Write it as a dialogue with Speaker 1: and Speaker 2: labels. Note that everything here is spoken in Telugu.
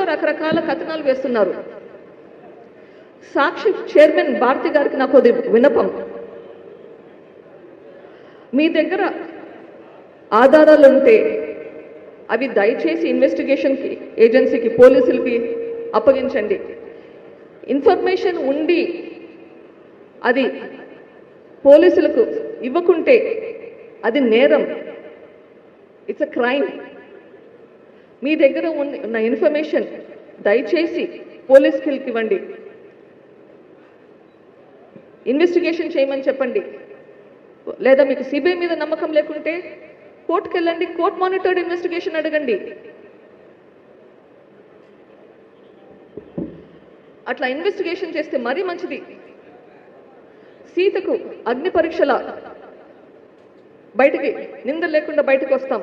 Speaker 1: పేపర్లో రకరకాల కథనాలు వేస్తున్నారు. సాక్షి చైర్మన్ భారతి గారికి నాకు అది విన్నపం, మీ దగ్గర ఆధారాలు ఉంటే అవి దయచేసి ఇన్వెస్టిగేషన్కి ఏజెన్సీకి పోలీసులకి అప్పగించండి. ఇన్ఫర్మేషన్ ఉండి అది పోలీసులకు ఇవ్వకుంటే అది నేరం, ఇట్స్ అ క్రైమ్. మీ దగ్గర ఉన్న ఇన్ఫర్మేషన్ దయచేసి పోలీసుకి ఇవ్వండి, ఇన్వెస్టిగేషన్ చేయమని చెప్పండి. లేదా మీకు సిబిఐ మీద నమ్మకం లేకుంటే కోర్టుకు వెళ్ళండి, కోర్ట్ మానిటర్డ్ ఇన్వెస్టిగేషన్ అడగండి. అట్లా ఇన్వెస్టిగేషన్ చేస్తే మరీ మంచిది. సీతకు అగ్ని పరీక్షల బయటికి నింద లేకుండా బయటకు వస్తాం.